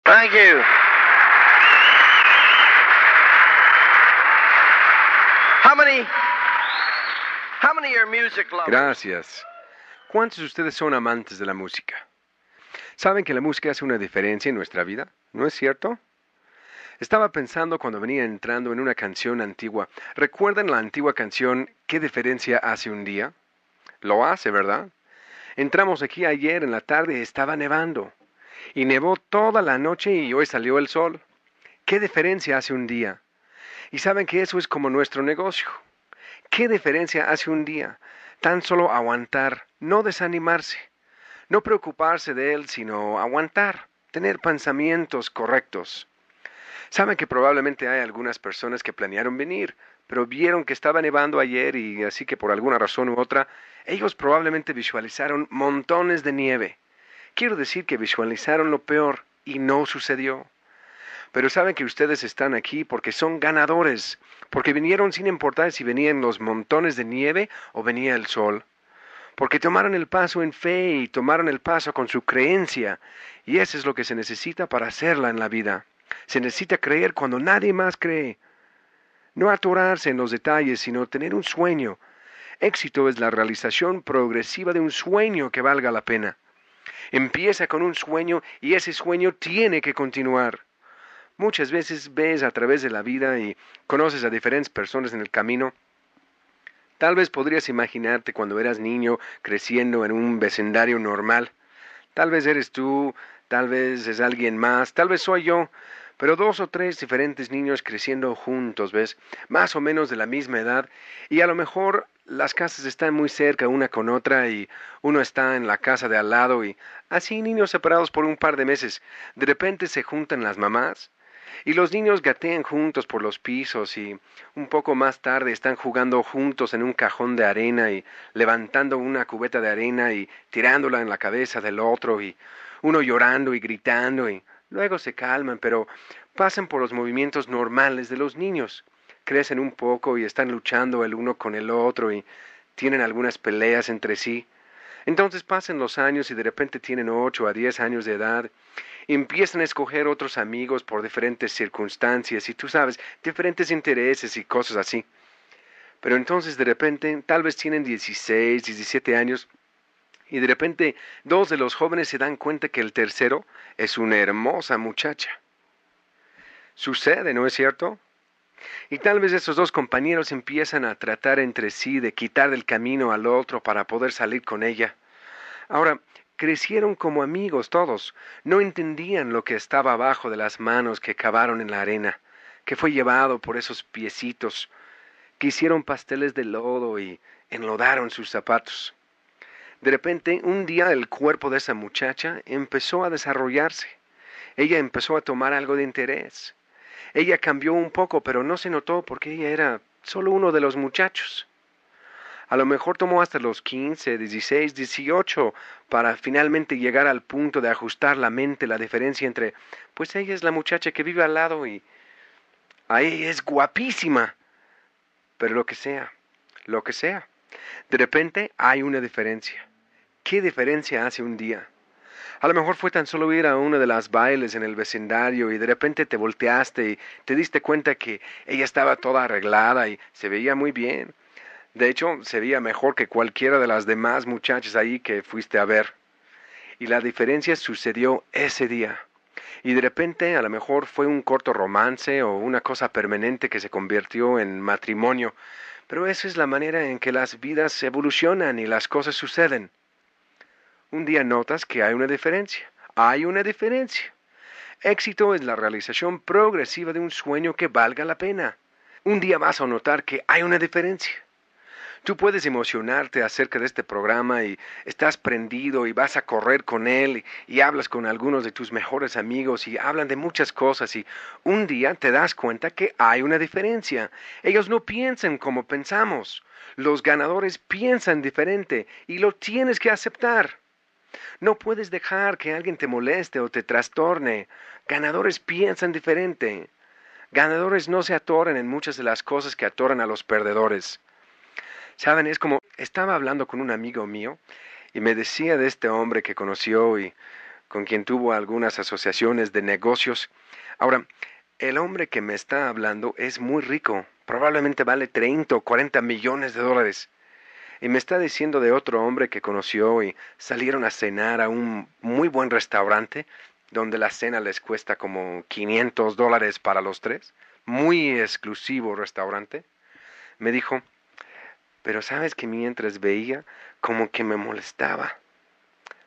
Thank you. How many are music lovers? Gracias. ¿Cuántos de ustedes son amantes de la música? ¿Saben que la música hace una diferencia en nuestra vida? ¿No es cierto? Estaba pensando cuando venía entrando en una canción antigua. ¿Recuerdan la antigua canción ¿Qué diferencia hace un día? Lo hace, ¿verdad? Entramos aquí ayer en la tarde y estaba nevando. Y nevó toda la noche y hoy salió el sol. ¿Qué diferencia hace un día? Y saben que eso es como nuestro negocio. ¿Qué diferencia hace un día? Tan solo aguantar, no desanimarse, no preocuparse de él, sino aguantar, tener pensamientos correctos. Saben que probablemente hay algunas personas que planearon venir, pero vieron que estaba nevando ayer y así que por alguna razón u otra, ellos probablemente visualizaron montones de nieve. Quiero decir que visualizaron lo peor y no sucedió. Pero saben que ustedes están aquí porque son ganadores, porque vinieron sin importar si venían los montones de nieve o venía el sol, porque tomaron el paso en fe y tomaron el paso con su creencia, y eso es lo que se necesita para hacerla en la vida. Se necesita creer cuando nadie más cree. No atorarse en los detalles, sino tener un sueño. Éxito es la realización progresiva de un sueño que valga la pena. Empieza con un sueño y ese sueño tiene que continuar. Muchas veces ves a través de la vida y conoces a diferentes personas en el camino. Tal vez podrías imaginarte cuando eras niño creciendo en un vecindario normal. Tal vez eres tú, tal vez es alguien más, tal vez soy yo, pero 2 o 3 diferentes niños creciendo juntos, ¿ves? Más o menos de la misma edad, y a lo mejor las casas están muy cerca una con otra y uno está en la casa de al lado y así niños separados por un par de meses. De repente se juntan las mamás y los niños gatean juntos por los pisos y un poco más tarde están jugando juntos en un cajón de arena y levantando una cubeta de arena y tirándola en la cabeza del otro y uno llorando y gritando y luego se calman, pero pasan por los movimientos normales de los niños. Crecen un poco y están luchando el uno con el otro y tienen algunas peleas entre sí. Entonces pasan los años y de repente tienen 8 a 10 años de edad. Empiezan a escoger otros amigos por diferentes circunstancias y tú sabes, diferentes intereses y cosas así. Pero entonces de repente, tal vez tienen 16, 17 años y de repente 2 de los jóvenes se dan cuenta que el tercero es una hermosa muchacha. Sucede, ¿no es cierto? Y tal vez esos 2 compañeros empiezan a tratar entre sí de quitar del camino al otro para poder salir con ella. Ahora, crecieron como amigos todos, no entendían lo que estaba abajo de las manos que cavaron en la arena, que fue llevado por esos piecitos, que hicieron pasteles de lodo y enlodaron sus zapatos. De repente, un día el cuerpo de esa muchacha empezó a desarrollarse. Ella empezó a tomar algo de interés. Ella cambió un poco, pero no se notó porque ella era solo uno de los muchachos. A lo mejor tomó hasta los 15, 16, 18 para finalmente llegar al punto de ajustar la mente, la diferencia entre, pues ella es la muchacha que vive al lado y ahí es guapísima, pero lo que sea, lo que sea. De repente hay una diferencia. ¿Qué diferencia hace un día? A lo mejor fue tan solo ir a uno de las bailes en el vecindario y de repente te volteaste y te diste cuenta que ella estaba toda arreglada y se veía muy bien. De hecho, se veía mejor que cualquiera de las demás muchachas ahí que fuiste a ver. Y la diferencia sucedió ese día. Y de repente a lo mejor fue un corto romance o una cosa permanente que se convirtió en matrimonio. Pero esa es la manera en que las vidas evolucionan y las cosas suceden. Un día notas que hay una diferencia. Hay una diferencia. Éxito es la realización progresiva de un sueño que valga la pena. Un día vas a notar que hay una diferencia. Tú puedes emocionarte acerca de este programa y estás prendido y vas a correr con él y hablas con algunos de tus mejores amigos y hablan de muchas cosas y un día te das cuenta que hay una diferencia. Ellos no piensan como pensamos. Los ganadores piensan diferente y lo tienes que aceptar. No puedes dejar que alguien te moleste o te trastorne. Ganadores piensan diferente. Ganadores no se atoran en muchas de las cosas que atoran a los perdedores. Saben, es como estaba hablando con un amigo mío y me decía de este hombre que conoció y con quien tuvo algunas asociaciones de negocios. Ahora, el hombre que me está hablando es muy rico, probablemente vale 30 o 40 millones de dólares. Y me está diciendo de otro hombre que conoció y salieron a cenar a un muy buen restaurante, donde la cena les cuesta como $500 para los tres. Muy exclusivo restaurante. Me dijo, pero sabes que mientras veía, como que me molestaba.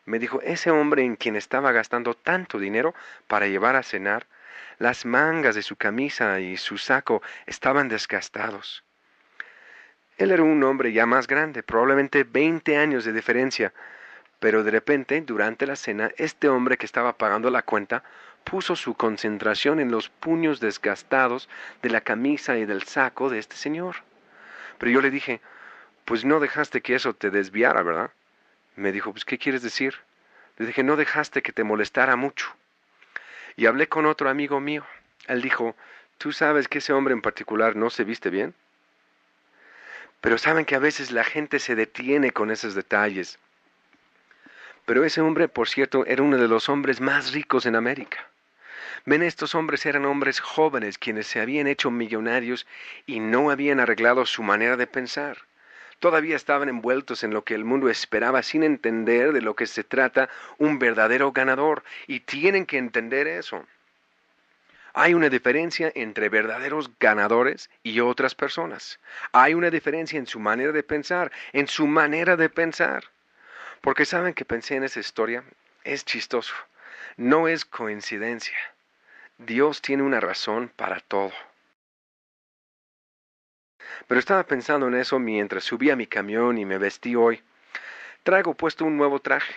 Me dijo, ese hombre en quien estaba gastando tanto dinero para llevar a cenar, las mangas de su camisa y su saco estaban desgastados. Él era un hombre ya más grande, probablemente 20 años de diferencia, pero de repente, durante la cena, este hombre que estaba pagando la cuenta puso su concentración en los puños desgastados de la camisa y del saco de este señor. Pero yo le dije, pues no dejaste que eso te desviara, ¿verdad? Me dijo, pues ¿qué quieres decir? Le dije, no dejaste que te molestara mucho. Y hablé con otro amigo mío. Él dijo, ¿tú sabes que ese hombre en particular no se viste bien? Pero saben que a veces la gente se detiene con esos detalles. Pero ese hombre, por cierto, era uno de los hombres más ricos en América. Ven, estos hombres eran hombres jóvenes quienes se habían hecho millonarios y no habían arreglado su manera de pensar. Todavía estaban envueltos en lo que el mundo esperaba sin entender de lo que se trata un verdadero ganador, y tienen que entender eso. Hay una diferencia entre verdaderos ganadores y otras personas. Hay una diferencia en su manera de pensar, Porque saben que pensé en esa historia, es chistoso, no es coincidencia. Dios tiene una razón para todo. Pero estaba pensando en eso mientras subí a mi camión y me vestí hoy. Traigo puesto un nuevo traje,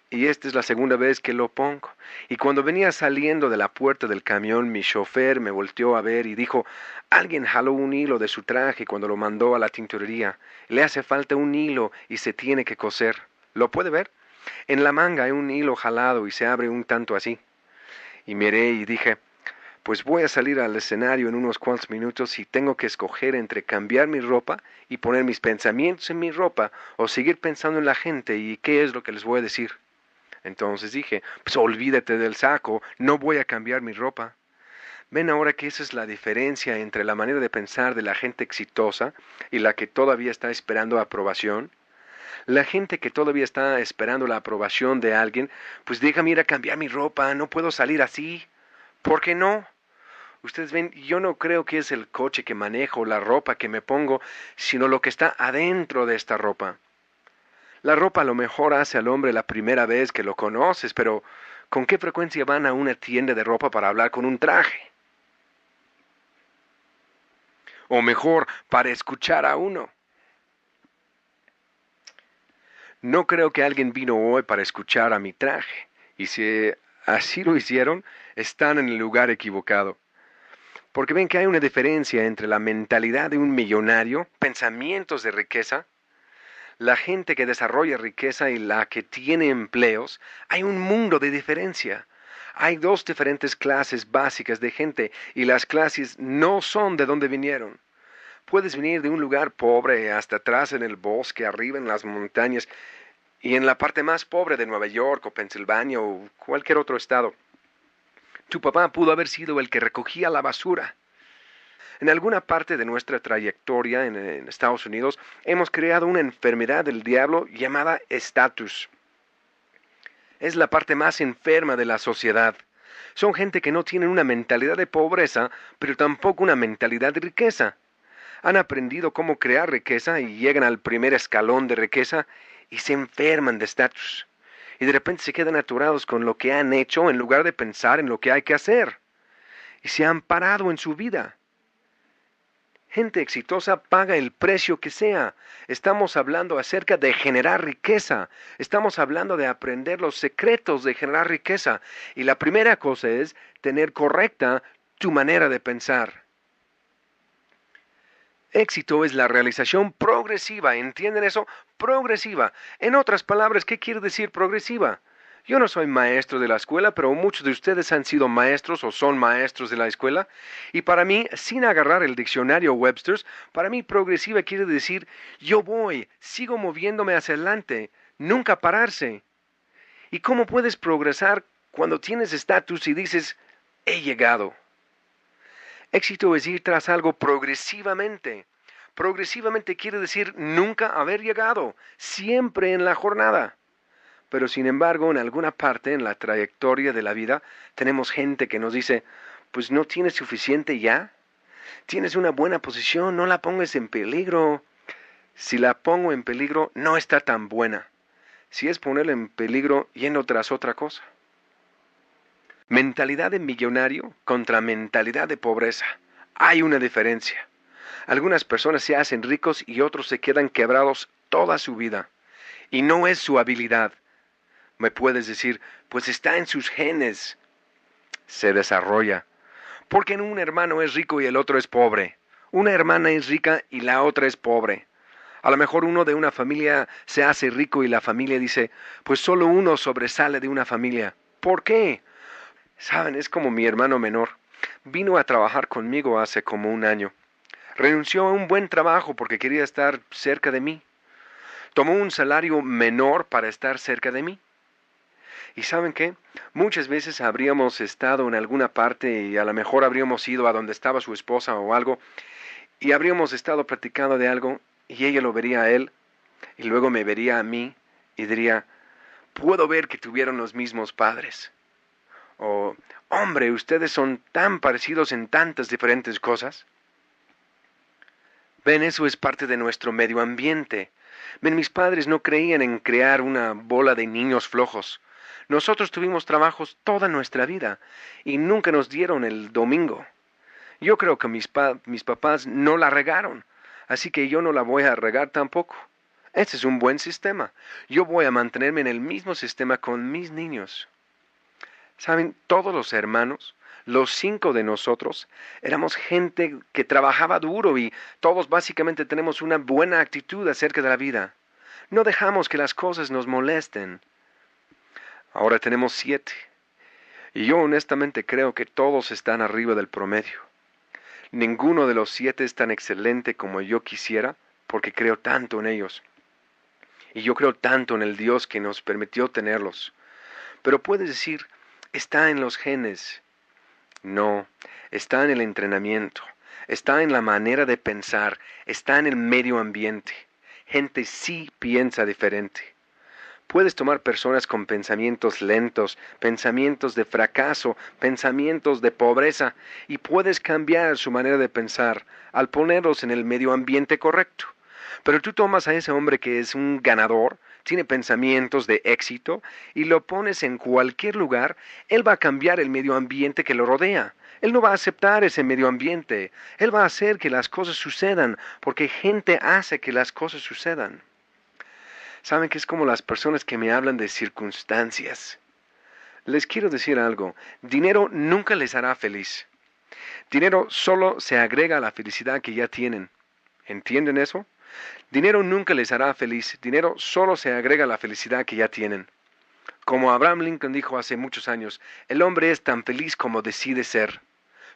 y esta es la segunda vez que lo pongo. Y cuando venía saliendo de la puerta del camión, mi chofer me volteó a ver y dijo, alguien jaló un hilo de su traje cuando lo mandó a la tintorería. Le hace falta un hilo y se tiene que coser. ¿Lo puede ver? En la manga hay un hilo jalado y se abre un tanto así. Y miré y dije, pues voy a salir al escenario en unos cuantos minutos y tengo que escoger entre cambiar mi ropa y poner mis pensamientos en mi ropa o seguir pensando en la gente y qué es lo que les voy a decir. Entonces dije, pues olvídate del saco, no voy a cambiar mi ropa. Ven ahora que esa es la diferencia entre la manera de pensar de la gente exitosa y la que todavía está esperando aprobación. La gente que todavía está esperando la aprobación de alguien, pues déjame ir a cambiar mi ropa, no puedo salir así. ¿Por qué no? Ustedes ven, yo no creo que es el coche que manejo, la ropa que me pongo, sino lo que está adentro de esta ropa. La ropa a lo mejor hace al hombre la primera vez que lo conoces, pero ¿con qué frecuencia van a una tienda de ropa para hablar con un traje? O mejor, para escuchar a uno. No creo que alguien vino hoy para escuchar a mi traje, y si así lo hicieron, están en el lugar equivocado. Porque ven que hay una diferencia entre la mentalidad de un millonario, pensamientos de riqueza, la gente que desarrolla riqueza y la que tiene empleos. Hay un mundo de diferencia. Hay dos diferentes clases básicas de gente y las clases no son de donde vinieron. Puedes venir de un lugar pobre hasta atrás en el bosque, arriba en las montañas y en la parte más pobre de Nueva York o Pensilvania o cualquier otro estado. Tu papá pudo haber sido el que recogía la basura. En alguna parte de nuestra trayectoria en Estados Unidos hemos creado una enfermedad del diablo llamada estatus. Es la parte más enferma de la sociedad. Son gente que no tienen una mentalidad de pobreza, pero tampoco una mentalidad de riqueza. Han aprendido cómo crear riqueza y llegan al primer escalón de riqueza y se enferman de estatus. Y de repente se quedan atorados con lo que han hecho en lugar de pensar en lo que hay que hacer. Y se han parado en su vida. Gente exitosa paga el precio que sea. Estamos hablando acerca de generar riqueza. Estamos hablando de aprender los secretos de generar riqueza. Y la primera cosa es tener correcta tu manera de pensar. Éxito es la realización progresiva, ¿entienden eso? Progresiva. En otras palabras, ¿qué quiere decir progresiva? Yo no soy maestro de la escuela, pero muchos de ustedes han sido maestros o son maestros de la escuela. Y para mí, sin agarrar el diccionario Webster's, para mí progresiva quiere decir yo voy, sigo moviéndome hacia adelante, nunca pararse. ¿Y cómo puedes progresar cuando tienes estatus y dices, he llegado. Éxito es ir tras algo progresivamente. Progresivamente quiere decir nunca haber llegado, siempre en la jornada. Pero sin embargo, en alguna parte en la trayectoria de la vida, tenemos gente que nos dice, pues no tienes suficiente ya. Tienes una buena posición, no la pongas en peligro. Si la pongo en peligro, no está tan buena. Si es ponerla en peligro yendo tras otra cosa. Mentalidad de millonario contra mentalidad de pobreza. Hay una diferencia. Algunas personas se hacen ricos y otros se quedan quebrados toda su vida. Y no es su habilidad. Me puedes decir, pues está en sus genes. Se desarrolla. Porque un hermano es rico y el otro es pobre. Una hermana es rica y la otra es pobre. A lo mejor uno de una familia se hace rico y la familia dice, pues solo uno sobresale de una familia. ¿Por qué? Saben, es como mi hermano menor. Vino a trabajar conmigo hace como un año. Renunció a un buen trabajo porque quería estar cerca de mí. Tomó un salario menor para estar cerca de mí. ¿Y saben qué? Muchas veces habríamos estado en alguna parte y a lo mejor habríamos ido a donde estaba su esposa o algo y habríamos estado platicando de algo y ella lo vería a él y luego me vería a mí y diría, puedo ver que tuvieron los mismos padres. O, hombre, ustedes son tan parecidos en tantas diferentes cosas. Ven, eso es parte de nuestro medio ambiente. Ven, mis padres no creían en crear una bola de niños flojos. Nosotros tuvimos trabajos toda nuestra vida y nunca nos dieron el domingo. Yo creo que mis papás no la regaron, así que yo no la voy a regar tampoco. Este es un buen sistema. Yo voy a mantenerme en el mismo sistema con mis niños. ¿Saben? Todos los hermanos, los 5 de nosotros, éramos gente que trabajaba duro y todos básicamente tenemos una buena actitud acerca de la vida. No dejamos que las cosas nos molesten. Ahora tenemos 7. Y yo honestamente creo que todos están arriba del promedio. Ninguno de los 7 es tan excelente como yo quisiera, porque creo tanto en ellos. Y yo creo tanto en el Dios que nos permitió tenerlos. Pero puedes decir, está en los genes. No, está en el entrenamiento, está en la manera de pensar, está en el medio ambiente. Gente sí piensa diferente. Puedes tomar personas con pensamientos lentos, pensamientos de fracaso, pensamientos de pobreza, y puedes cambiar su manera de pensar al ponerlos en el medio ambiente correcto. Pero tú tomas a ese hombre que es un ganador, tiene pensamientos de éxito, y lo pones en cualquier lugar, él va a cambiar el medio ambiente que lo rodea. Él no va a aceptar ese medio ambiente. Él va a hacer que las cosas sucedan, porque gente hace que las cosas sucedan. Saben que es como las personas que me hablan de circunstancias. Les quiero decir algo, dinero nunca les hará feliz. Dinero solo se agrega a la felicidad que ya tienen. ¿Entienden eso? Dinero nunca les hará feliz, dinero solo se agrega a la felicidad que ya tienen. Como Abraham Lincoln dijo hace muchos años, el hombre es tan feliz como decide ser.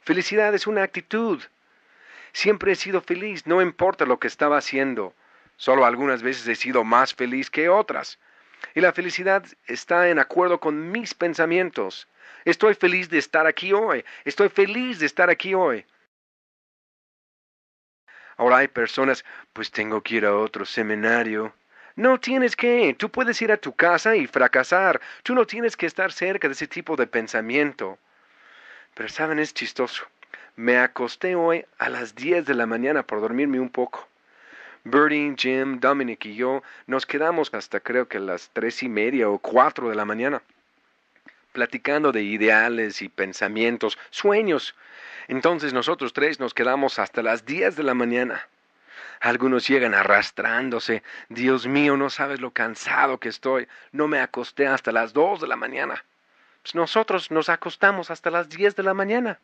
Felicidad es una actitud. Siempre he sido feliz, no importa lo que estaba haciendo. Solo algunas veces he sido más feliz que otras. Y la felicidad está en acuerdo con mis pensamientos. Estoy feliz de estar aquí hoy. Estoy feliz de estar aquí hoy. Ahora hay personas, pues tengo que ir a otro seminario. No tienes que, tú puedes ir a tu casa y fracasar. Tú no tienes que estar cerca de ese tipo de pensamiento. Pero saben, es chistoso. Me acosté hoy a las 10 de la mañana por dormirme un poco. Bertie, Jim, Dominic y yo nos quedamos hasta creo que las 3:30 o 4 de la mañana, platicando de ideales y pensamientos, sueños. Entonces nosotros 3 nos quedamos hasta las 10 de la mañana. Algunos llegan arrastrándose. Dios mío, no sabes lo cansado que estoy. No me acosté hasta las 2 de la mañana. Pues nosotros nos acostamos hasta las 10 de la mañana.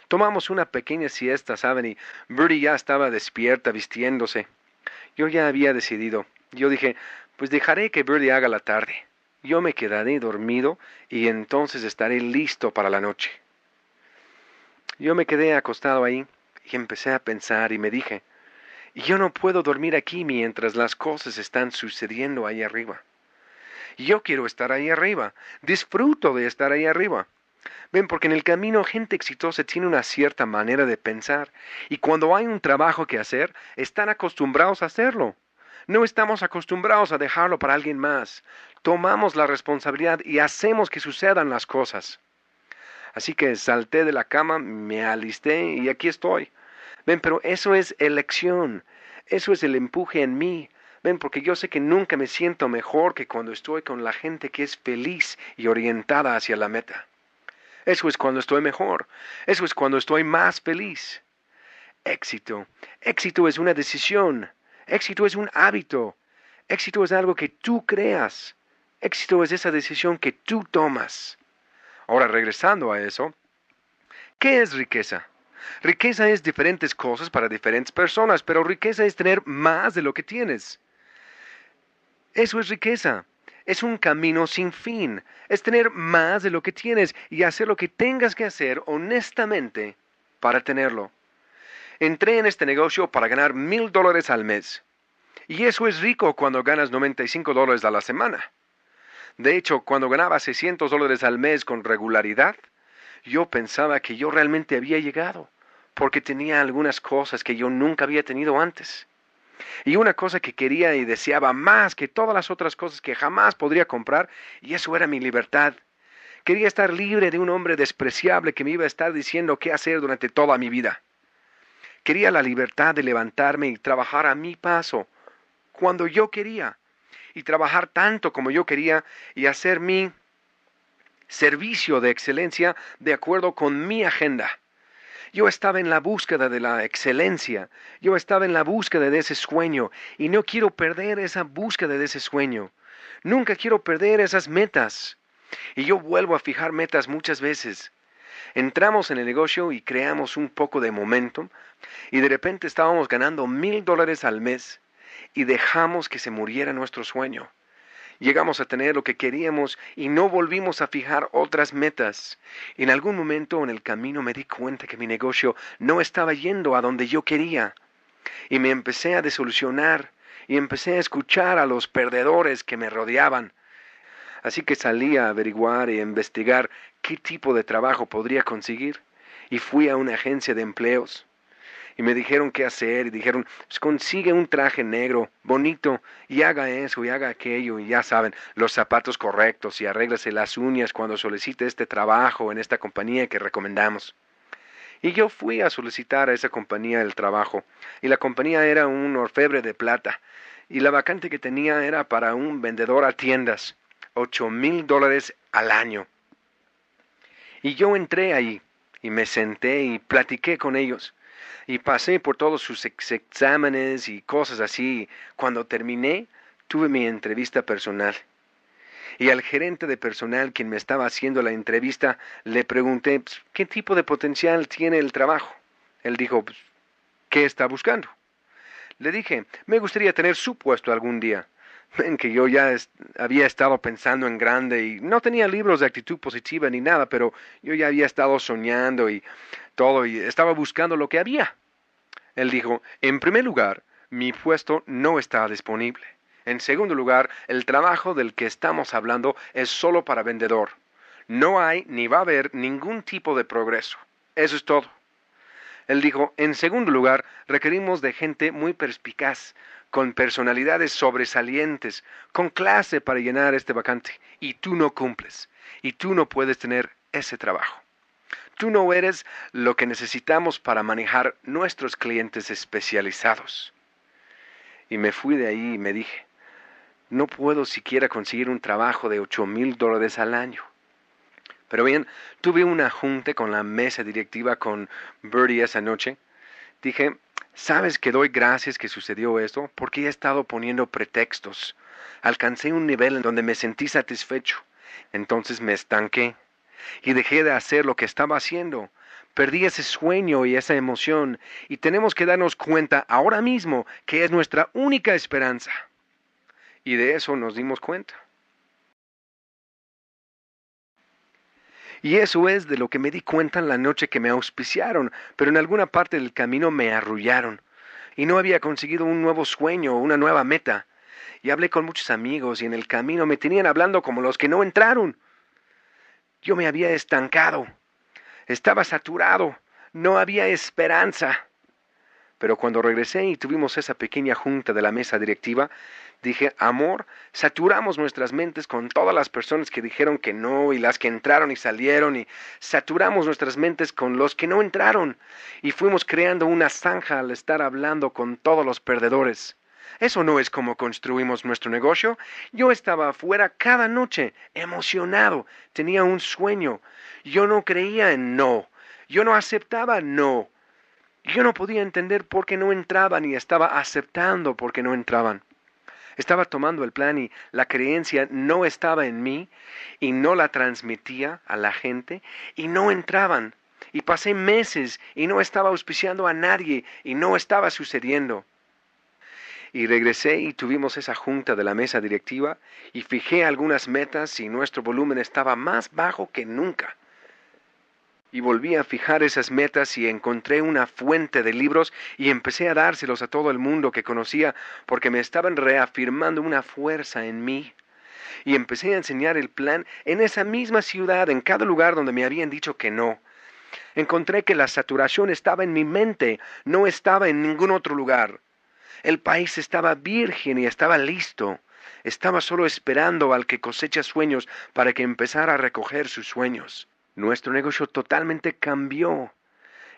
Tomamos una pequeña siesta, ¿saben? Y Bertie ya estaba despierta, vistiéndose. Yo ya había decidido. Yo dije, pues dejaré que Bertie haga la tarde. Yo me quedaré dormido y entonces estaré listo para la noche. Yo me quedé acostado ahí y empecé a pensar y me dije, yo no puedo dormir aquí mientras las cosas están sucediendo ahí arriba. Yo quiero estar ahí arriba. Disfruto de estar ahí arriba. Ven, porque en el camino gente exitosa tiene una cierta manera de pensar y cuando hay un trabajo que hacer, están acostumbrados a hacerlo. No estamos acostumbrados a dejarlo para alguien más. Tomamos la responsabilidad y hacemos que sucedan las cosas. Así que salté de la cama, me alisté y aquí estoy. Ven, pero eso es elección. Eso es el empuje en mí. Ven, porque yo sé que nunca me siento mejor que cuando estoy con la gente que es feliz y orientada hacia la meta. Eso es cuando estoy mejor. Eso es cuando estoy más feliz. Éxito. Éxito es una decisión. Éxito es un hábito. Éxito es algo que tú creas. Éxito es esa decisión que tú tomas. Ahora, regresando a eso, ¿qué es riqueza? Riqueza es diferentes cosas para diferentes personas, pero riqueza es tener más de lo que tienes. Eso es riqueza. Es un camino sin fin. Es tener más de lo que tienes y hacer lo que tengas que hacer honestamente para tenerlo. Entré en este negocio para ganar $1,000 al mes. Y eso es rico cuando ganas $95 a la semana. De hecho, cuando ganaba $600 al mes con regularidad, yo pensaba que yo realmente había llegado, porque tenía algunas cosas que yo nunca había tenido antes. Y una cosa que quería y deseaba más que todas las otras cosas que jamás podría comprar, y eso era mi libertad. Quería estar libre de un hombre despreciable que me iba a estar diciendo qué hacer durante toda mi vida. Quería la libertad de levantarme y trabajar a mi paso, cuando yo quería, y trabajar tanto como yo quería y hacer mi servicio de excelencia de acuerdo con mi agenda. Yo estaba en la búsqueda de la excelencia, yo estaba en la búsqueda de ese sueño y no quiero perder esa búsqueda de ese sueño. Nunca quiero perder esas metas. Y yo vuelvo a fijar metas muchas veces. Entramos en el negocio y creamos un poco de momentum y de repente estábamos ganando $1,000 al mes y dejamos que se muriera nuestro sueño. Llegamos a tener lo que queríamos y no volvimos a fijar otras metas. En algún momento en el camino me di cuenta que mi negocio no estaba yendo a donde yo quería. Y me empecé a desilusionar y empecé a escuchar a los perdedores que me rodeaban. Así que salí a averiguar e investigar qué tipo de trabajo podría conseguir. Y fui a una agencia de empleos. Y me dijeron qué hacer y dijeron, pues consigue un traje negro, bonito, y haga eso y haga aquello, y ya saben, los zapatos correctos y arréglese las uñas cuando solicite este trabajo en esta compañía que recomendamos. Y yo fui a solicitar a esa compañía el trabajo, y la compañía era un orfebre de plata, y la vacante que tenía era para un vendedor a tiendas, $8,000 al año. Y yo entré ahí, y me senté y platiqué con ellos. Y pasé por todos sus exámenes y cosas así. Cuando terminé, tuve mi entrevista personal. Y al gerente de personal, quien me estaba haciendo la entrevista, le pregunté, pues, ¿qué tipo de potencial tiene el trabajo? Él dijo, pues, ¿qué está buscando? Le dije, me gustaría tener su puesto algún día. Ven que yo ya había estado pensando en grande y no tenía libros de actitud positiva ni nada, pero yo ya había estado soñando y todo y estaba buscando lo que había. Él dijo, en primer lugar, mi puesto no está disponible. En segundo lugar, el trabajo del que estamos hablando es solo para vendedor. No hay ni va a haber ningún tipo de progreso. Eso es todo. Él dijo, en segundo lugar, requerimos de gente muy perspicaz, con personalidades sobresalientes, con clase para llenar este vacante. Y tú no cumples. Y tú no puedes tener ese trabajo. Tú no eres lo que necesitamos para manejar nuestros clientes especializados. Y me fui de ahí y me dije, no puedo siquiera conseguir un trabajo de $8,000 al año. Pero bien, tuve una junta con la mesa directiva con Bertie esa noche. Dije, ¿sabes que doy gracias que sucedió esto? Porque he estado poniendo pretextos. Alcancé un nivel en donde me sentí satisfecho. Entonces me estanqué y dejé de hacer lo que estaba haciendo. Perdí ese sueño y esa emoción y tenemos que darnos cuenta ahora mismo que es nuestra única esperanza. Y de eso nos dimos cuenta. Y eso es de lo que me di cuenta en la noche que me auspiciaron, pero en alguna parte del camino me arrullaron. Y no había conseguido un nuevo sueño o una nueva meta. y hablé con muchos amigos y en el camino me tenían hablando como los que no entraron. Yo me había estancado, estaba saturado, no había esperanza. Pero cuando regresé y tuvimos esa pequeña junta de la mesa directiva, dije, amor, saturamos nuestras mentes con todas las personas que dijeron que no y las que entraron y salieron y saturamos nuestras mentes con los que no entraron y fuimos creando una zanja al estar hablando con todos los perdedores. Eso no es como construimos nuestro negocio. Yo estaba afuera cada noche, emocionado, tenía un sueño. Yo no creía en no, yo no aceptaba no. Yo no podía entender por qué no entraban y estaba aceptando por qué no entraban. Estaba tomando el plan y la creencia no estaba en mí y no la transmitía a la gente y no entraban. Y pasé meses y no estaba auspiciando a nadie y no estaba sucediendo. Y regresé y tuvimos esa junta de la mesa directiva y fijé algunas metas y nuestro volumen estaba más bajo que nunca. Y volví a fijar esas metas y encontré una fuente de libros y empecé a dárselos a todo el mundo que conocía porque me estaban reafirmando una fuerza en mí. Y empecé a enseñar el plan en esa misma ciudad, en cada lugar donde me habían dicho que no. Encontré que la saturación estaba en mi mente, no estaba en ningún otro lugar. El país estaba virgen y estaba listo. Estaba solo esperando al que cosecha sueños para que empezara a recoger sus sueños. Nuestro negocio totalmente cambió.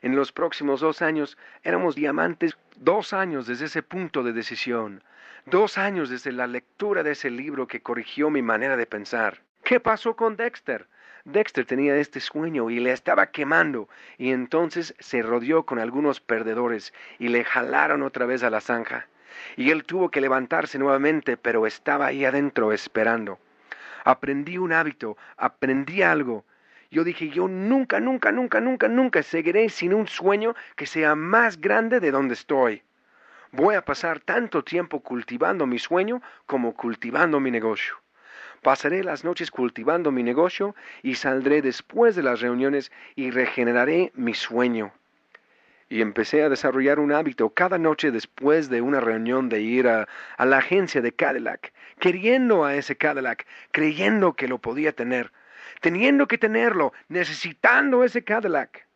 En los próximos 2 años éramos diamantes. 2 años desde ese punto de decisión. 2 años desde la lectura de ese libro que corrigió mi manera de pensar. ¿Qué pasó con Dexter? Dexter tenía este sueño y le estaba quemando, y entonces se rodeó con algunos perdedores y le jalaron otra vez a la zanja. Y él tuvo que levantarse nuevamente, pero estaba ahí adentro esperando. Aprendí un hábito, aprendí algo. Yo dije, yo nunca seguiré sin un sueño que sea más grande de donde estoy. Voy a pasar tanto tiempo cultivando mi sueño como cultivando mi negocio. Pasaré las noches cultivando mi negocio y saldré después de las reuniones y regeneraré mi sueño. Y empecé a desarrollar un hábito cada noche después de una reunión de ir a la agencia de Cadillac, queriendo a ese Cadillac, creyendo que lo podía tener, teniendo que tenerlo, necesitando ese Cadillac.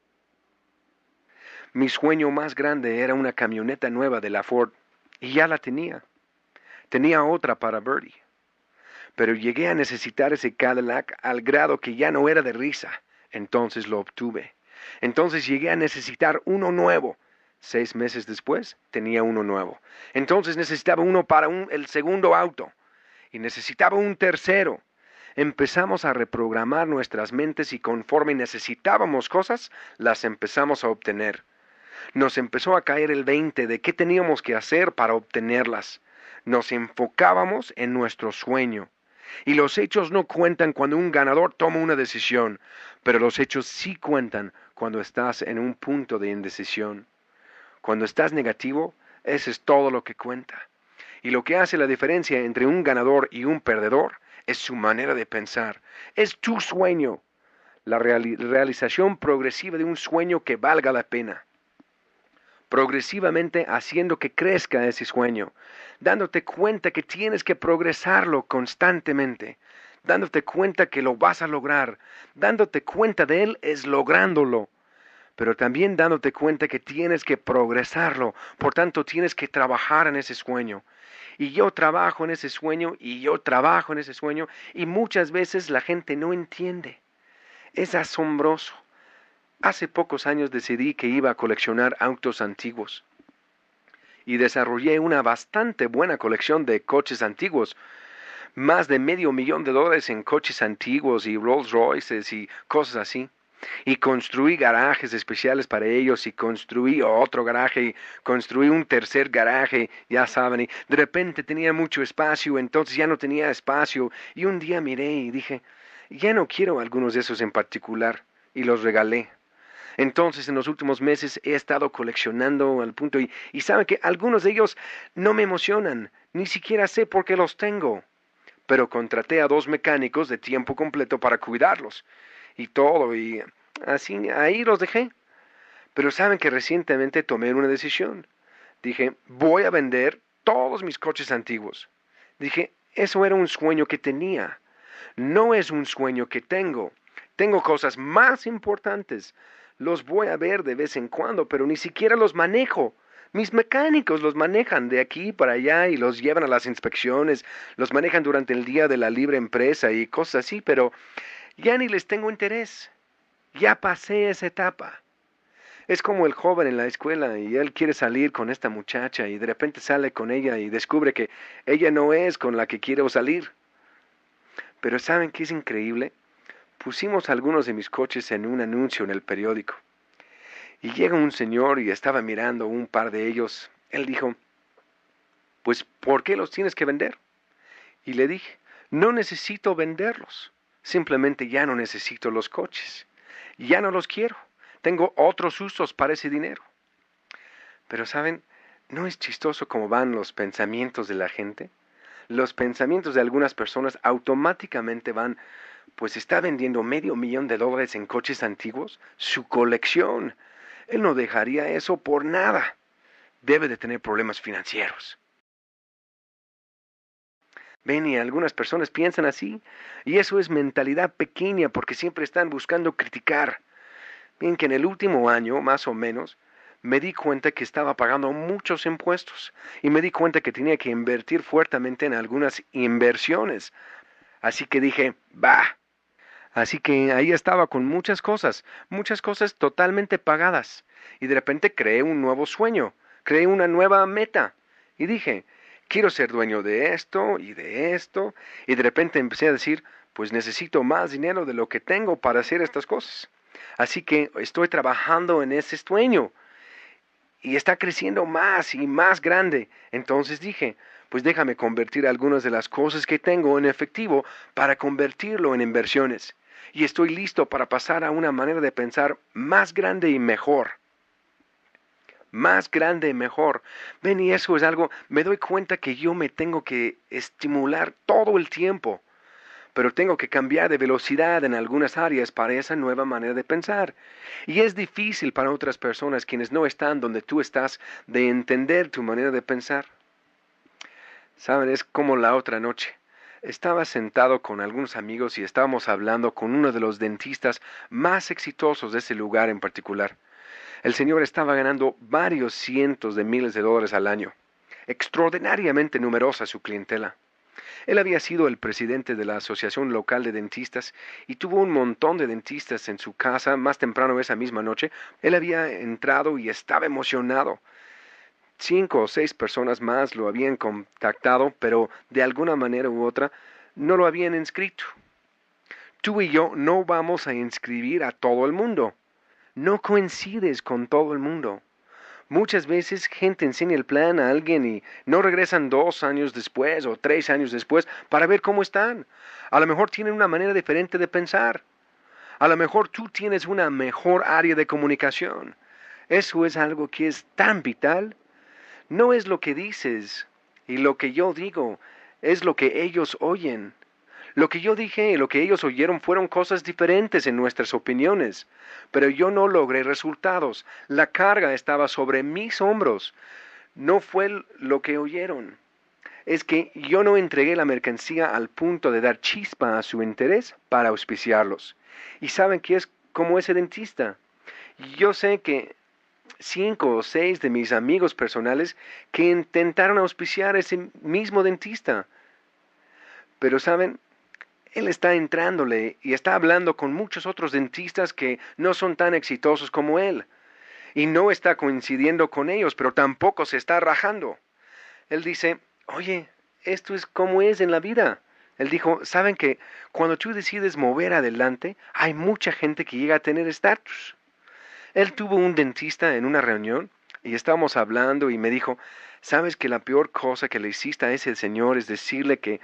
Mi sueño más grande era una camioneta nueva de la Ford, y ya la tenía. Tenía otra para Birdie. Pero llegué a necesitar ese Cadillac al grado que ya no era de risa. Entonces lo obtuve. Entonces llegué a necesitar uno nuevo. 6 meses después tenía uno nuevo. Entonces necesitaba uno para el segundo auto. Y necesitaba un tercero. Empezamos a reprogramar nuestras mentes y conforme necesitábamos cosas, las empezamos a obtener. Nos empezó a caer el 20 de qué teníamos que hacer para obtenerlas. Nos enfocábamos en nuestro sueño. Y los hechos no cuentan cuando un ganador toma una decisión, pero los hechos sí cuentan cuando estás en un punto de indecisión. Cuando estás negativo, eso es todo lo que cuenta. Y lo que hace la diferencia entre un ganador y un perdedor es su manera de pensar. Es tu sueño. La realización progresiva de un sueño que valga la pena. Progresivamente haciendo que crezca ese sueño, dándote cuenta que tienes que progresarlo constantemente, dándote cuenta que lo vas a lograr, dándote cuenta de él es lográndolo, pero también dándote cuenta que tienes que progresarlo, por tanto tienes que trabajar en ese sueño. Y yo trabajo en ese sueño, y yo trabajo en ese sueño, y muchas veces la gente no entiende. Es asombroso. Hace pocos años decidí que iba a coleccionar autos antiguos y desarrollé una bastante buena colección de coches antiguos, más de $500,000 en coches antiguos y Rolls Royces y cosas así. Y construí garajes especiales para ellos y construí otro garaje y construí un tercer garaje, ya saben, y de repente tenía mucho espacio, entonces ya no tenía espacio y un día miré y dije, ya no quiero algunos de esos en particular y los regalé. Entonces, en los últimos meses he estado coleccionando al punto y saben que algunos de ellos no me emocionan, ni siquiera sé por qué los tengo. Pero contraté a 2 mecánicos de tiempo completo para cuidarlos y todo, y así ahí los dejé. Pero saben que recientemente tomé una decisión. Dije, voy a vender todos mis coches antiguos. Dije, eso era un sueño que tenía. No es un sueño que tengo. Tengo cosas más importantes. Los voy a ver de vez en cuando, pero ni siquiera los manejo. Mis mecánicos los manejan de aquí para allá y los llevan a las inspecciones, los manejan durante el día de la libre empresa y cosas así, pero ya ni les tengo interés. Ya pasé esa etapa. Es como el joven en la escuela y él quiere salir con esta muchacha y de repente sale con ella y descubre que ella no es con la que quiere salir. Pero ¿saben qué es increíble? Pusimos algunos de mis coches en un anuncio en el periódico. Y llega un señor y estaba mirando un par de ellos. Él dijo, pues, ¿por qué los tienes que vender? Y le dije, no necesito venderlos. Simplemente ya no necesito los coches. Ya no los quiero. Tengo otros usos para ese dinero. Pero, ¿saben? ¿No es chistoso cómo van los pensamientos de la gente? Los pensamientos de algunas personas automáticamente van, pues está vendiendo $500,000 en coches antiguos, su colección. Él no dejaría eso por nada. Debe de tener problemas financieros. Ven, y algunas personas piensan así, y eso es mentalidad pequeña porque siempre están buscando criticar. Bien, que en el último año, más o menos, me di cuenta que estaba pagando muchos impuestos y me di cuenta que tenía que invertir fuertemente en algunas inversiones. Así que dije, bah. Así que ahí estaba con muchas cosas totalmente pagadas. Y de repente creé un nuevo sueño, creé una nueva meta. Y dije, quiero ser dueño de esto y de esto. Y de repente empecé a decir, pues necesito más dinero de lo que tengo para hacer estas cosas. Así que estoy trabajando en ese sueño. Y está creciendo más y más grande. Entonces dije, pues déjame convertir algunas de las cosas que tengo en efectivo para convertirlo en inversiones. Y estoy listo para pasar a una manera de pensar más grande y mejor. Más grande y mejor. Ven, y eso es algo, me doy cuenta que yo me tengo que estimular todo el tiempo. Pero tengo que cambiar de velocidad en algunas áreas para esa nueva manera de pensar. Y es difícil para otras personas quienes no están donde tú estás de entender tu manera de pensar. Saben, es como la otra noche. Estaba sentado con algunos amigos y estábamos hablando con uno de los dentistas más exitosos de ese lugar en particular. El señor estaba ganando varios cientos de miles de dólares al año. Extraordinariamente numerosa su clientela. Él había sido el presidente de la Asociación Local de Dentistas y tuvo un montón de dentistas en su casa más temprano esa misma noche. Él había entrado y estaba emocionado. 5 o 6 personas más lo habían contactado, pero de alguna manera u otra no lo habían inscrito. Tú y yo no vamos a inscribir a todo el mundo. No coincides con todo el mundo. Muchas veces gente enseña el plan a alguien y no regresan 2 años después o 3 años después para ver cómo están. A lo mejor tienen una manera diferente de pensar. A lo mejor tú tienes una mejor área de comunicación. Eso es algo que es tan vital. No es lo que dices y lo que yo digo, es lo que ellos oyen. Lo que yo dije y lo que ellos oyeron fueron cosas diferentes en nuestras opiniones, pero yo no logré resultados. La carga estaba sobre mis hombros. No fue lo que oyeron. Es que yo no entregué la mercancía al punto de dar chispa a su interés para auspiciarlos. Y saben que es como ese dentista. Yo sé que 5 o 6 de mis amigos personales que intentaron auspiciar a ese mismo dentista. Pero saben, él está entrándole y está hablando con muchos otros dentistas que no son tan exitosos como él. Y no está coincidiendo con ellos, pero tampoco se está rajando. Él dice, oye, esto es como es en la vida. Él dijo, ¿saben que cuando tú decides mover adelante, hay mucha gente que llega a tener estatus? Él tuvo un dentista en una reunión y estábamos hablando y me dijo, ¿sabes que la peor cosa que le hiciste a ese señor es decirle que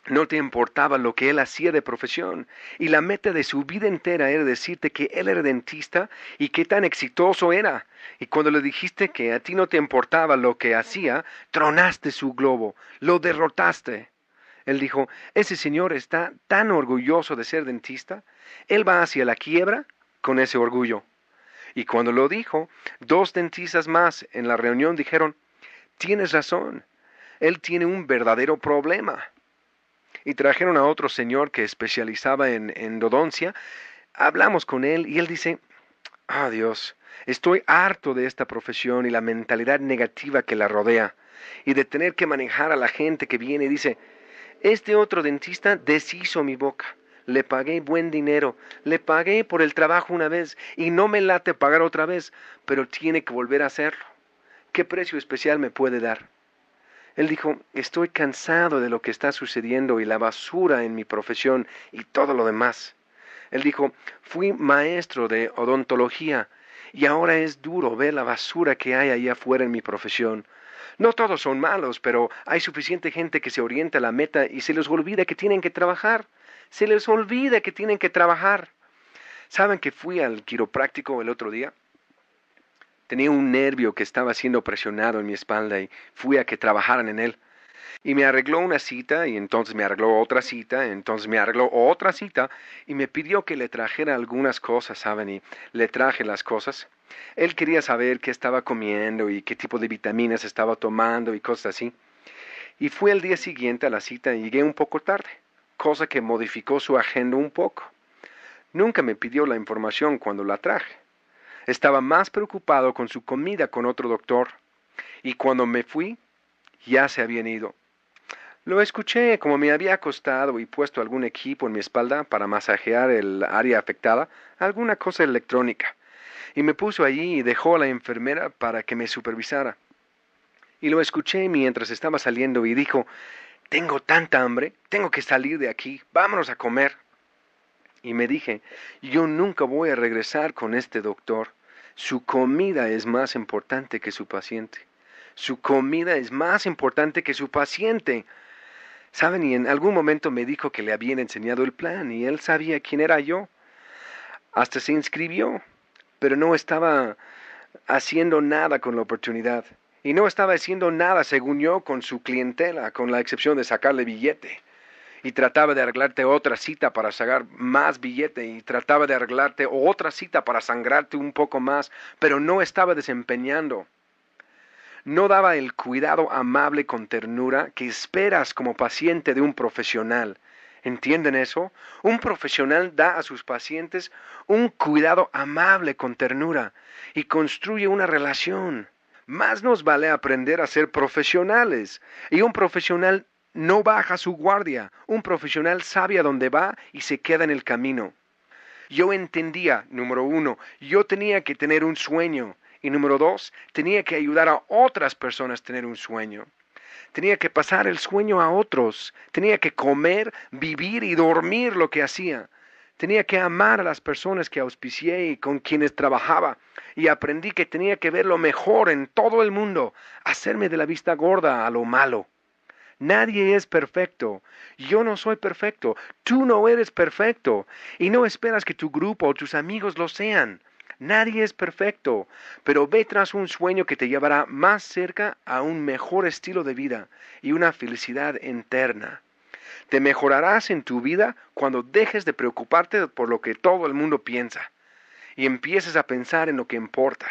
no te importaba lo que él hacía de profesión? Y la meta de su vida entera era decirte que él era dentista y qué tan exitoso era. Y cuando le dijiste que a ti no te importaba lo que hacía, tronaste su globo, lo derrotaste. Él dijo, ese señor está tan orgulloso de ser dentista, él va hacia la quiebra con ese orgullo. Y cuando lo dijo, 2 dentistas más en la reunión dijeron, tienes razón, Él tiene un verdadero problema. Y trajeron a otro señor que especializaba en endodoncia. Hablamos con él y él dice, Dios, estoy harto de esta profesión y la mentalidad negativa que la rodea, y de tener que manejar a la gente que viene y dice, este otro dentista deshizo mi boca. Le pagué buen dinero, le pagué por el trabajo una vez y no me late pagar otra vez, pero tiene que volver a hacerlo. ¿Qué precio especial me puede dar? Él dijo, estoy cansado de lo que está sucediendo y la basura en mi profesión y todo lo demás. Él dijo, fui maestro de odontología y ahora es duro ver la basura que hay allá afuera en mi profesión. No todos son malos, pero hay suficiente gente que se orienta a la meta y se les olvida que tienen que trabajar. Se les olvida que tienen que trabajar. ¿Saben que fui al quiropráctico el otro día? Tenía un nervio que estaba siendo presionado en mi espalda y fui a que trabajaran en él. Y me arregló una cita, y entonces me arregló otra cita, entonces me arregló otra cita, y me pidió que le trajera algunas cosas, ¿saben? Y le traje las cosas. Él quería saber qué estaba comiendo y qué tipo de vitaminas estaba tomando y cosas así. Y fui el día siguiente a la cita y llegué un poco tarde, cosa que modificó su agenda un poco. Nunca me pidió la información cuando la traje. Estaba más preocupado con su comida con otro doctor, y cuando me fui, ya se habían ido. Lo escuché como me había acostado y puesto algún equipo en mi espalda para masajear el área afectada, alguna cosa electrónica, y me puso allí y dejó a la enfermera para que me supervisara. Y lo escuché mientras estaba saliendo y dijo, tengo tanta hambre, tengo que salir de aquí, vámonos a comer. Y me dije, yo nunca voy a regresar con este doctor. Su comida es más importante que su paciente. Su comida es más importante que su paciente. ¿Saben? Y en algún momento me dijo que le habían enseñado el plan y él sabía quién era yo. Hasta se inscribió, pero no estaba haciendo nada con la oportunidad. Y no estaba haciendo nada, según yo, con su clientela, con la excepción de sacarle billete. Y trataba de arreglarte otra cita para sacar más billete, y trataba de arreglarte otra cita para sangrarte un poco más, pero no estaba desempeñando. No daba el cuidado amable con ternura que esperas como paciente de un profesional. ¿Entienden eso? Un profesional da a sus pacientes un cuidado amable con ternura y construye una relación. Más nos vale aprender a ser profesionales, y un profesional no baja su guardia. Un profesional sabe a dónde va y se queda en el camino. Yo entendía, número 1, yo tenía que tener un sueño. Y número 2, tenía que ayudar a otras personas a tener un sueño. Tenía que pasar el sueño a otros. Tenía que comer, vivir y dormir lo que hacía. Tenía que amar a las personas que auspicié y con quienes trabajaba. Y aprendí que tenía que ver lo mejor en todo el mundo, hacerme de la vista gorda a lo malo. Nadie es perfecto. Yo no soy perfecto. Tú no eres perfecto. Y no esperas que tu grupo o tus amigos lo sean. Nadie es perfecto, pero ve tras un sueño que te llevará más cerca a un mejor estilo de vida y una felicidad interna. Te mejorarás en tu vida cuando dejes de preocuparte por lo que todo el mundo piensa y empieces a pensar en lo que importa.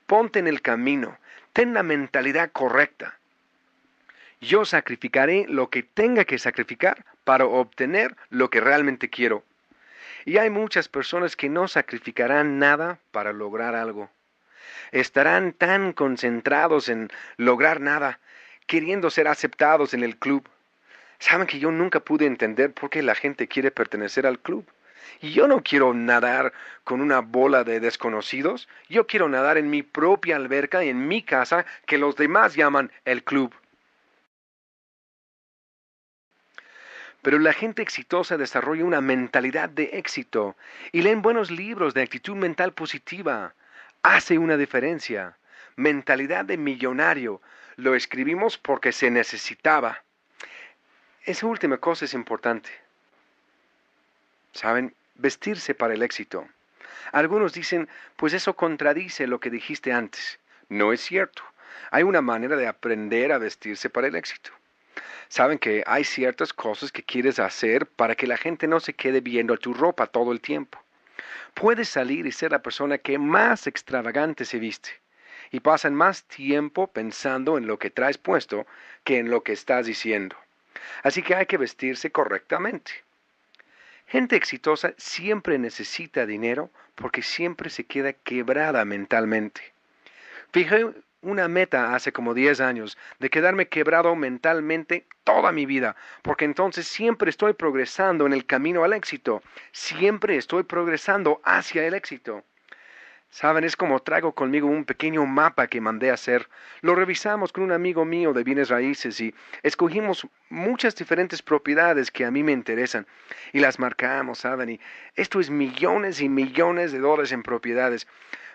Ponte en el camino, ten la mentalidad correcta. Yo sacrificaré lo que tenga que sacrificar para obtener lo que realmente quiero. Y hay muchas personas que no sacrificarán nada para lograr algo. Estarán tan concentrados en lograr nada, queriendo ser aceptados en el club. Saben que yo nunca pude entender por qué la gente quiere pertenecer al club. Y yo no quiero nadar con una bola de desconocidos. Yo quiero nadar en mi propia alberca, en mi casa, que los demás llaman el club. Pero la gente exitosa desarrolla una mentalidad de éxito y leen buenos libros de actitud mental positiva. Hace una diferencia. Mentalidad de millonario. Lo escribimos porque se necesitaba. Esa última cosa es importante. ¿Saben? Vestirse para el éxito. Algunos dicen, pues eso contradice lo que dijiste antes. No es cierto. Hay una manera de aprender a vestirse para el éxito. Saben que hay ciertas cosas que quieres hacer para que la gente no se quede viendo tu ropa todo el tiempo. Puedes salir y ser la persona que más extravagante se viste. y pasan más tiempo pensando en lo que traes puesto que en lo que estás diciendo. Así que hay que vestirse correctamente. Gente exitosa siempre necesita dinero porque siempre se queda quebrada mentalmente. Fijé una meta hace como 10 años de quedarme quebrado mentalmente toda mi vida, porque entonces siempre estoy progresando en el camino al éxito, siempre estoy progresando hacia el éxito. Saben, es como traigo conmigo un pequeño mapa que mandé a hacer. Lo revisamos con un amigo mío de bienes raíces y escogimos muchas diferentes propiedades que a mí me interesan y las marcamos, ¿saben? Y esto es millones y millones de dólares en propiedades.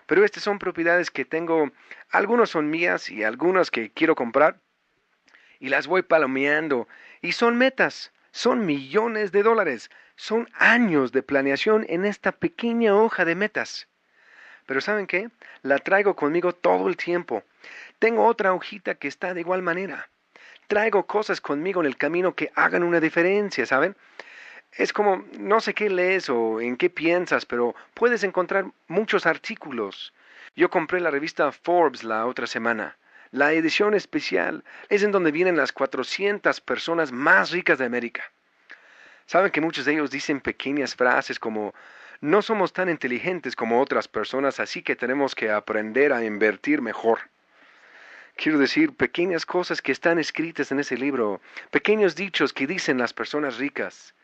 Pero estas son propiedades que tengo, algunas son mías y algunas que quiero comprar y las voy palomeando. Y son metas, son millones de dólares, son años de planeación en esta pequeña hoja de metas. Pero ¿saben qué? La traigo conmigo todo el tiempo. Tengo otra hojita que está de igual manera. Traigo cosas conmigo en el camino que hagan una diferencia, ¿saben? Es como, no sé qué lees o en qué piensas, pero puedes encontrar muchos artículos. Yo compré la revista Forbes la otra semana. La edición especial es en donde vienen las 400 personas más ricas de América. Saben que muchos de ellos dicen pequeñas frases como no somos tan inteligentes como otras personas, así que tenemos que aprender a invertir mejor. Quiero decir, pequeñas cosas que están escritas en ese libro, pequeños dichos que dicen las personas ricas.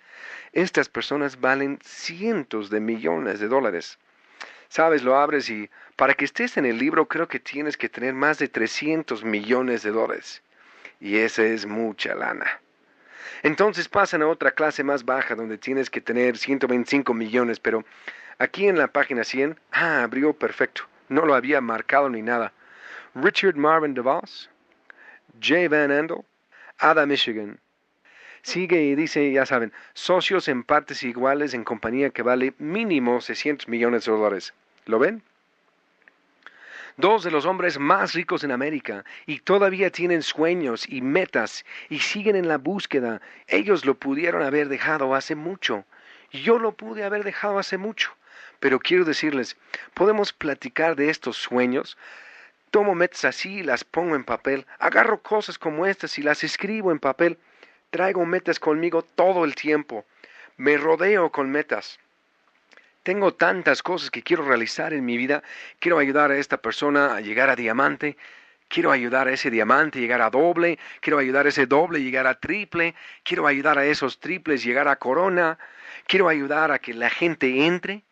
Estas personas valen cientos de millones de dólares. Sabes, lo abres y para que estés en el libro creo que tienes que tener más de 300 millones de dólares. Y esa es mucha lana. Entonces pasan a otra clase más baja donde tienes que tener 125 millones, pero aquí en la página 100, abrió perfecto, no lo había marcado ni nada. Richard Marvin DeVos, J. Van Andel, Ada Michigan. Sigue y dice, ya saben, socios en partes iguales en compañía que vale mínimo 600 millones de dólares. ¿Lo ven? Dos de los hombres más ricos en América y todavía tienen sueños y metas y siguen en la búsqueda. Ellos lo pudieron haber dejado hace mucho. Yo lo pude haber dejado hace mucho. Pero quiero decirles, podemos platicar de estos sueños. Tomo metas así y las pongo en papel. Agarro cosas como estas y las escribo en papel. Traigo metas conmigo todo el tiempo. Me rodeo con metas. Tengo tantas cosas que quiero realizar en mi vida. Quiero ayudar a esta persona a llegar a diamante. Quiero ayudar a ese diamante a llegar a doble. Quiero ayudar a ese doble a llegar a triple. Quiero ayudar a esos triples a llegar a corona. Quiero ayudar a que la gente entre.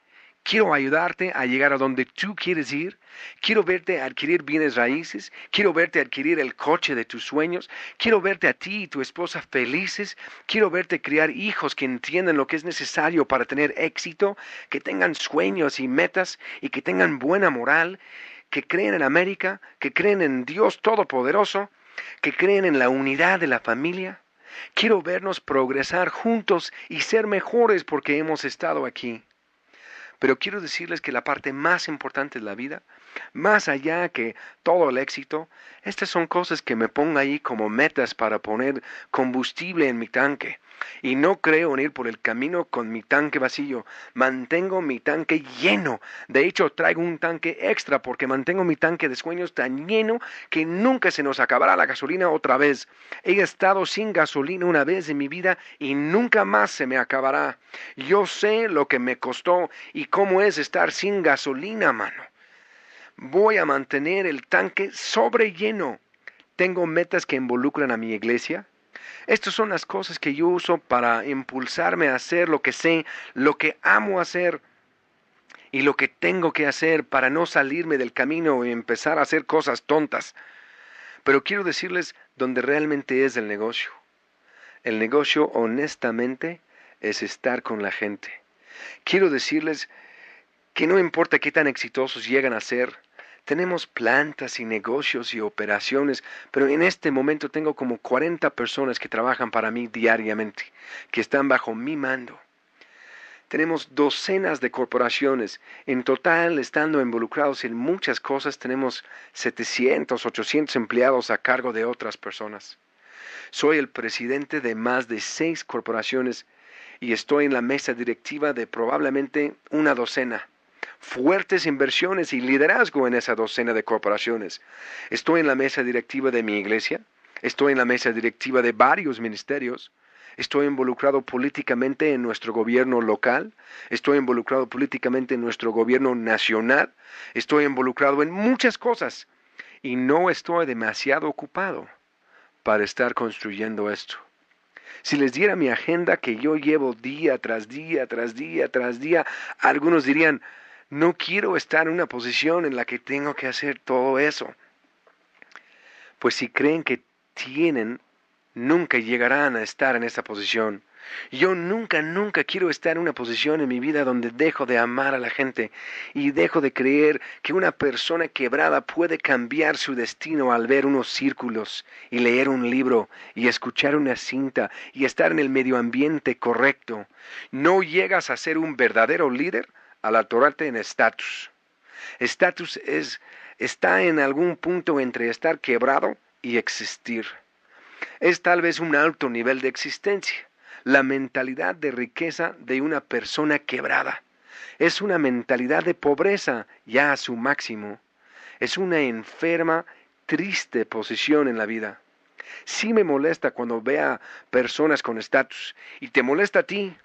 Quiero ayudarte a llegar a donde tú quieres ir. Quiero verte adquirir bienes raíces. Quiero verte adquirir el coche de tus sueños. Quiero verte a ti y tu esposa felices. Quiero verte criar hijos que entiendan lo que es necesario para tener éxito, que tengan sueños y metas y que tengan buena moral, que creen en América, que creen en Dios Todopoderoso, que creen en la unidad de la familia. Quiero vernos progresar juntos y ser mejores porque hemos estado aquí. Pero quiero decirles que la parte más importante de la vida, más allá que todo el éxito, estas son cosas que me pongo ahí como metas para poner combustible en mi tanque. Y no creo en ir por el camino con mi tanque vacío. Mantengo mi tanque lleno. De hecho, traigo un tanque extra porque mantengo mi tanque de sueños tan lleno que nunca se nos acabará la gasolina otra vez. He estado sin gasolina una vez en mi vida y nunca más se me acabará. Yo sé lo que me costó y cómo es estar sin gasolina, mano. Voy a mantener el tanque sobre lleno. Tengo metas que involucran a mi iglesia. Estas son las cosas que yo uso para impulsarme a hacer lo que sé, lo que amo hacer y lo que tengo que hacer para no salirme del camino y empezar a hacer cosas tontas. Pero quiero decirles dónde realmente es el negocio. El negocio, honestamente, es estar con la gente. Quiero decirles que no importa qué tan exitosos llegan a ser, tenemos plantas y negocios y operaciones, pero en este momento tengo como 40 personas que trabajan para mí diariamente, que están bajo mi mando. Tenemos docenas de corporaciones. En total, estando involucrados en muchas cosas, tenemos 700, 800 empleados a cargo de otras personas. Soy el presidente de más de 6 corporaciones y estoy en la mesa directiva de probablemente una docena. fuertes inversiones y liderazgo en esa docena de corporaciones. Estoy en la mesa directiva de mi iglesia. Estoy en la mesa directiva de varios ministerios. Estoy involucrado políticamente en nuestro gobierno local. Estoy involucrado políticamente en nuestro gobierno nacional. Estoy involucrado en muchas cosas. Y no estoy demasiado ocupado para estar construyendo esto. Si les diera mi agenda que yo llevo día tras día, tras día, tras día, algunos dirían, no quiero estar en una posición en la que tengo que hacer todo eso. Pues si creen que tienen, nunca llegarán a estar en esa posición. Yo nunca quiero estar en una posición en mi vida donde dejo de amar a la gente y dejo de creer que una persona quebrada puede cambiar su destino al ver unos círculos y leer un libro y escuchar una cinta y estar en el medio ambiente correcto. No llegas a ser un verdadero líder al atorarte en estatus. Estatus está en algún punto entre estar quebrado y existir. Es tal vez un alto nivel de existencia. La mentalidad de riqueza de una persona quebrada. Es una mentalidad de pobreza ya a su máximo. Es una enferma, triste posición en la vida. Sí me molesta cuando vea personas con estatus. Y te molesta a ti.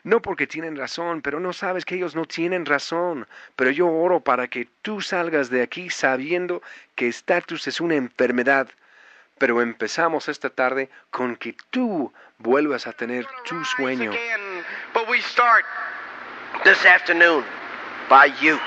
No porque tienen razón, pero no sabes que ellos no tienen razón. Pero yo oro para que tú salgas de aquí sabiendo que estatus es una enfermedad. Pero empezamos esta tarde con que tú vuelvas a tener tu sueño. But we start this afternoon by you.